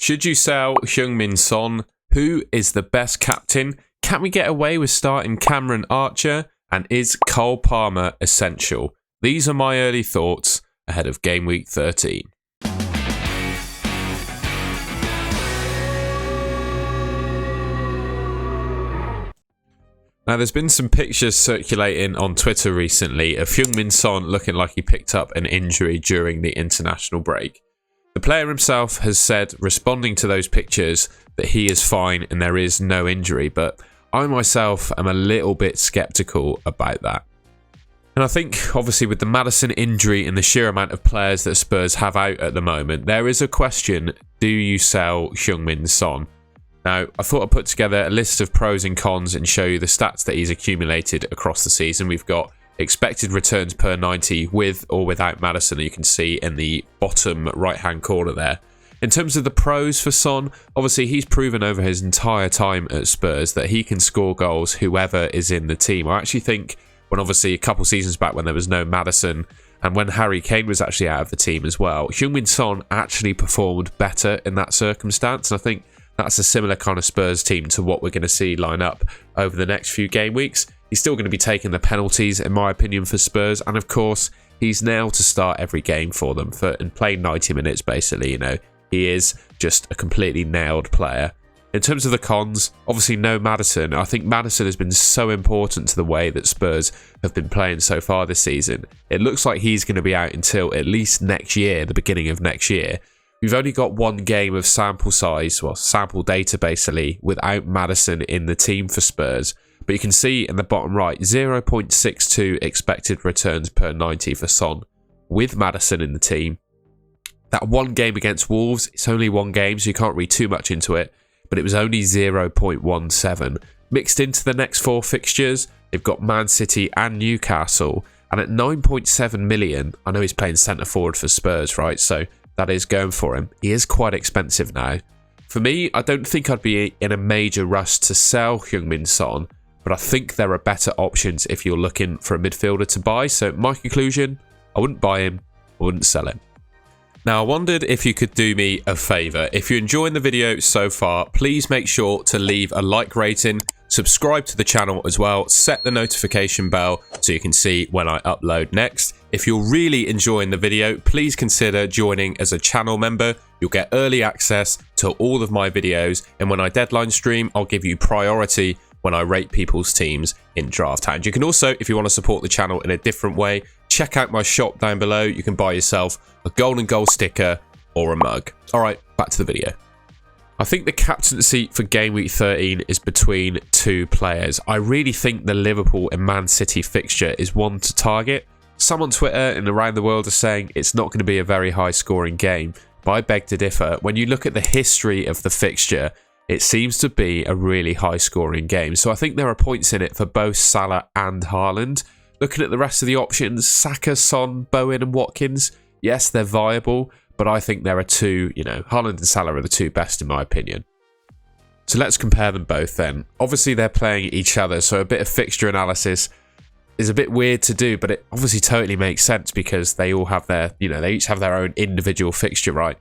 Should you sell Heung-min Son? Who is the best captain? Can we get away with starting Cameron Archer? And is Cole Palmer essential? These are my early thoughts ahead of Game Week 13. Now, there's been some pictures circulating on Twitter recently of Heung-min Son looking like he picked up an injury during the international break. The player himself has said, responding to those pictures, that he is fine and there is no injury, but I myself am a little bit sceptical about that. And I think, obviously, with the Maddison injury and the sheer amount of players that Spurs have out at the moment, there is a question, do you sell Heung-min Son? Now, I thought I'd put together a list of pros and cons and show you the stats that he's accumulated across the season. We've got expected returns per 90 with or without Maddison, that you can see in the bottom right-hand corner there. In terms of the pros for Son, obviously he's proven over his entire time at Spurs that he can score goals whoever is in the team. I actually think when obviously a couple seasons back when there was no Maddison and when Harry Kane was actually out of the team as well, Heung-min Son actually performed better in that circumstance. And I think that's a similar kind of Spurs team to what we're going to see line up over the next few game weeks. He's still going to be taking the penalties, in my opinion, for Spurs. And of course, he's nailed to start every game for them and play 90 minutes, basically. He is just a completely nailed player. In terms of the cons, obviously no Maddison. I think Maddison has been so important to the way that Spurs have been playing so far this season. It looks like he's going to be out until at least next year, the beginning of next year. We've only got one game of sample size, well, sample data basically, without Maddison in the team for Spurs. But you can see in the bottom right, 0.62 expected returns per 90 for Son with Maddison in the team. That one game against Wolves, it's only one game, so you can't read too much into it, but it was only 0.17. Mixed into the next four fixtures, they've got Man City and Newcastle, and at 9.7 million, I know he's playing centre forward for Spurs, right? So that is going for him. He is quite expensive now. For me, I don't think I'd be in a major rush to sell Heung-min Son, but I think there are better options if you're looking for a midfielder to buy. So my conclusion, I wouldn't buy him, I wouldn't sell him. Now, I wondered if you could do me a favour. If you're enjoying the video so far, please make sure to leave a like rating, subscribe to the channel as well, set the notification bell so you can see when I upload next. If you're really enjoying the video, please consider joining as a channel member. You'll get early access to all of my videos, and when I deadline stream, I'll give you priority when I rate people's teams in Draft Hound. You can also, if you want to support the channel in a different way, check out my shop down below. You can buy yourself a golden goal sticker or a mug. All right, back to the video. I think the captaincy for Game Week 13 is between two players. I really think the Liverpool and Man City fixture is one to target. Some on Twitter and around the world are saying it's not going to be a very high scoring game, but I beg to differ. When you look at the history of the fixture, it seems to be a really high scoring game. So I think there are points in it for both Salah and Haaland. Looking at the rest of the options, Saka, Son, Bowen and Watkins, yes, they're viable, but I think there are two, Haaland and Salah are the two best in my opinion. So let's compare them both then. Obviously they're playing each other, so a bit of fixture analysis is a bit weird to do, but it obviously totally makes sense because they all have their, they each have their own individual fixture, right?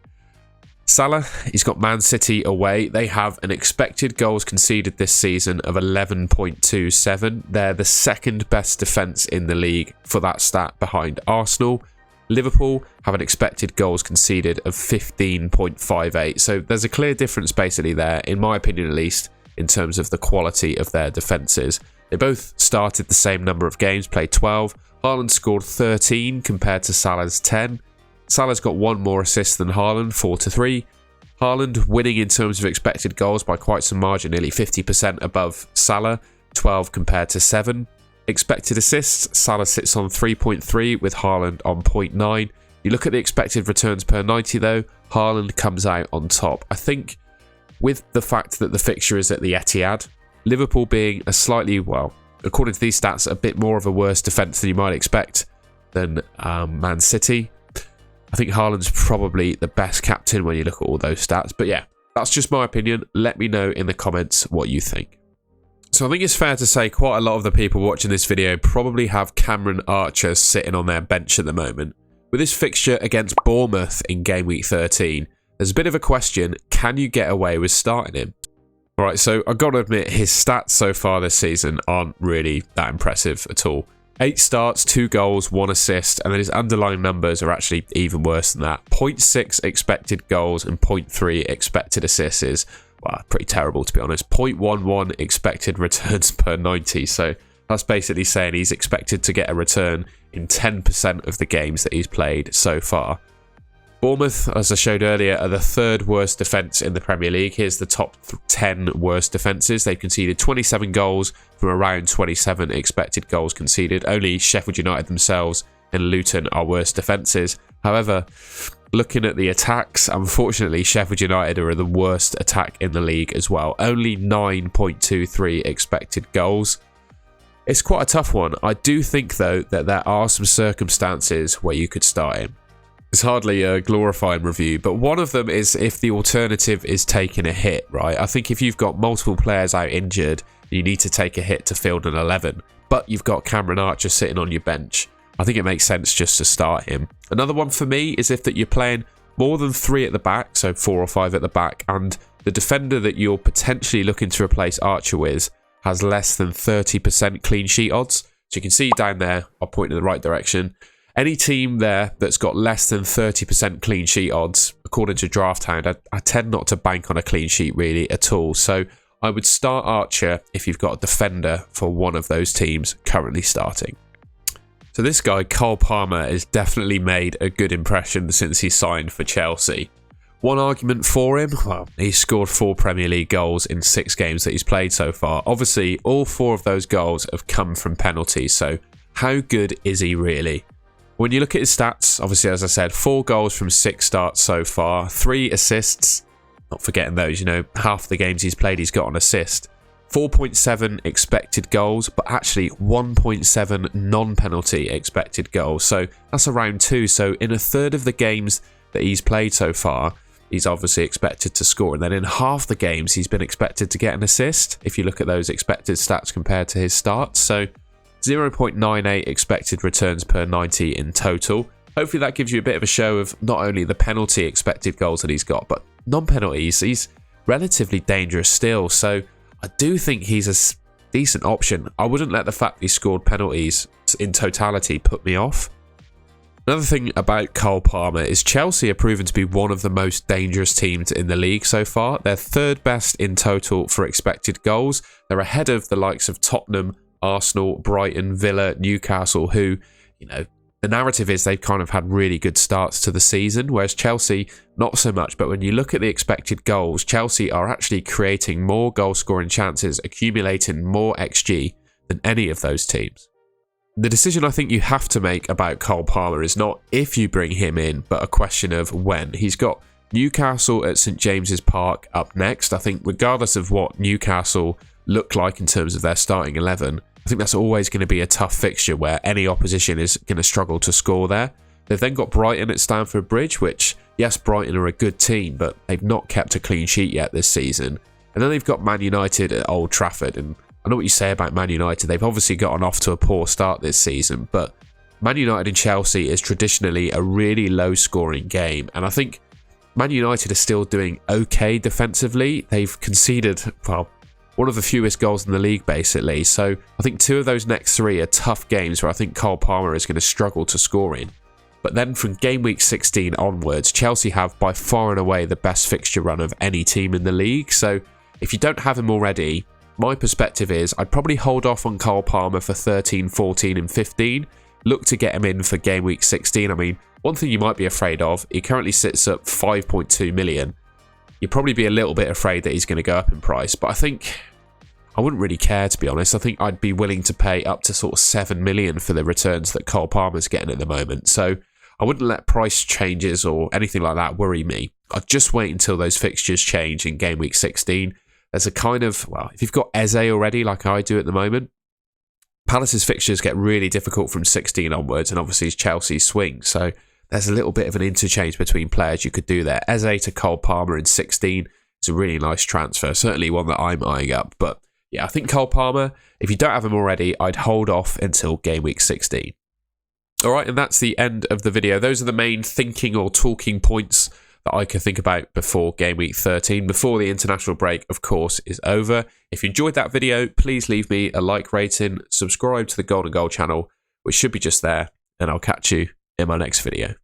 Salah, he's got Man City away. They have an expected goals conceded this season of 11.27. They're the second best defence in the league for that stat behind Arsenal. Liverpool have an expected goals conceded of 15.58. So there's a clear difference basically there, in my opinion at least, in terms of the quality of their defences. They both started the same number of games, played 12. Haaland scored 13 compared to Salah's 10. Salah's got one more assist than Haaland, 4-3. Haaland winning in terms of expected goals by quite some margin, nearly 50% above Salah, 12 compared to 7. Expected assists, Salah sits on 3.3 with Haaland on 0.9. You look at the expected returns per 90 though, Haaland comes out on top. I think with the fact that the fixture is at the Etihad, Liverpool being a slightly, well, according to these stats, a bit more of a worse defence than you might expect than Man City. I think Haaland's probably the best captain when you look at all those stats. But yeah, that's just my opinion. Let me know in the comments what you think. So I think it's fair to say quite a lot of the people watching this video probably have Cameron Archer sitting on their bench at the moment. With this fixture against Bournemouth in Game Week 13, there's a bit of a question, can you get away with starting him? Alright, so I've got to admit, his stats so far this season aren't really that impressive at all. 8 starts, 2 goals, 1 assist, and then his underlying numbers are actually even worse than that. 0.6 expected goals and 0.3 expected assists is, well, pretty terrible to be honest. 0.11 expected returns per 90, so that's basically saying he's expected to get a return in 10% of the games that he's played so far. Bournemouth, as I showed earlier, are the 3rd worst defence in the Premier League. Here's the top 10 worst defences. They've conceded 27 goals from around 27 expected goals conceded. Only Sheffield United themselves and Luton are worse defences. However, looking at the attacks, unfortunately, Sheffield United are the worst attack in the league as well. Only 9.23 expected goals. It's quite a tough one. I do think, though, that there are some circumstances where you could start him. It's hardly a glorifying review, but one of them is if the alternative is taking a hit, right? I think if you've got multiple players out injured, you need to take a hit to field an 11, but you've got Cameron Archer sitting on your bench. I think it makes sense just to start him. Another one for me is if that you're playing more than 3 at the back, so 4 or 5 at the back, and the defender that you're potentially looking to replace Archer with has less than 30% clean sheet odds. So you can see down there, I'll point in the right direction. Any team there that's got less than 30% clean sheet odds, according to DraftHound, I tend not to bank on a clean sheet really at all. So I would start Archer if you've got a defender for one of those teams currently starting. So this guy, Cole Palmer, has definitely made a good impression since he signed for Chelsea. One argument for him, well, he's scored 4 Premier League goals in 6 games that he's played so far. Obviously, all 4 of those goals have come from penalties, so how good is he really? When you look at his stats, obviously, as I said, 4 goals from 6 starts so far, 3 assists, not forgetting those, you know, half the games he's played, he's got an assist. 4.7 expected goals, but actually 1.7 non-penalty expected goals. So that's around 2. So in a third of the games that he's played so far, he's obviously expected to score. And then in half the games, he's been expected to get an assist, if you look at those expected stats compared to his starts. So 0.98 expected returns per 90 in total. Hopefully that gives you a bit of a show of not only the penalty expected goals that he's got, but non-penalties. He's relatively dangerous still, so I do think he's a decent option. I wouldn't let the fact he scored penalties in totality put me off. Another thing about Cole Palmer is Chelsea are proven to be one of the most dangerous teams in the league so far. They're 3rd best in total for expected goals. They're ahead of the likes of Tottenham, Arsenal, Brighton, Villa, Newcastle, who, you know, the narrative is they've kind of had really good starts to the season, whereas Chelsea, not so much. But when you look at the expected goals, Chelsea are actually creating more goal-scoring chances, accumulating more XG than any of those teams. The decision I think you have to make about Cole Palmer is not if you bring him in, but a question of when. He's got Newcastle at St James's Park up next. I think regardless of what Newcastle look like in terms of their starting 11, I think that's always going to be a tough fixture where any opposition is going to struggle to score there. They've then got Brighton at Stamford Bridge, which, yes, Brighton are a good team, but they've not kept a clean sheet yet this season. And then they've got Man United at Old Trafford, and I know what you say about Man United. They've obviously gotten off to a poor start this season, but Man United and Chelsea is traditionally a really low-scoring game, and I think Man United are still doing okay defensively. They've conceded, well, one of the fewest goals in the league, basically. So I think 2 of those next 3 are tough games where I think Cole Palmer is going to struggle to score in. But then from game week 16 onwards, Chelsea have by far and away the best fixture run of any team in the league. So if you don't have him already, my perspective is I'd probably hold off on Cole Palmer for 13, 14 and 15. Look to get him in for game week 16. I mean, one thing you might be afraid of, he currently sits at 5.2 million. You'd probably be a little bit afraid that he's going to go up in price, but I think I wouldn't really care, to be honest. I think I'd be willing to pay up to sort of 7 million for the returns that Cole Palmer's getting at the moment. So I wouldn't let price changes or anything like that worry me. I'd just wait until those fixtures change in game week 16. There's a kind of, well, if you've got Eze already, like I do at the moment, Palace's fixtures get really difficult from 16 onwards, and obviously it's Chelsea's swing. So there's a little bit of an interchange between players you could do there. Eze to Cole Palmer in 16 is a really nice transfer, certainly one that I'm eyeing up. But yeah, I think Cole Palmer, if you don't have him already, I'd hold off until game week 16. All right, and that's the end of the video. Those are the main thinking or talking points that I could think about before game week 13, before the international break, of course, is over. If you enjoyed that video, please leave me a like rating, subscribe to the Golden Goal channel, which should be just there, and I'll catch you in my next video.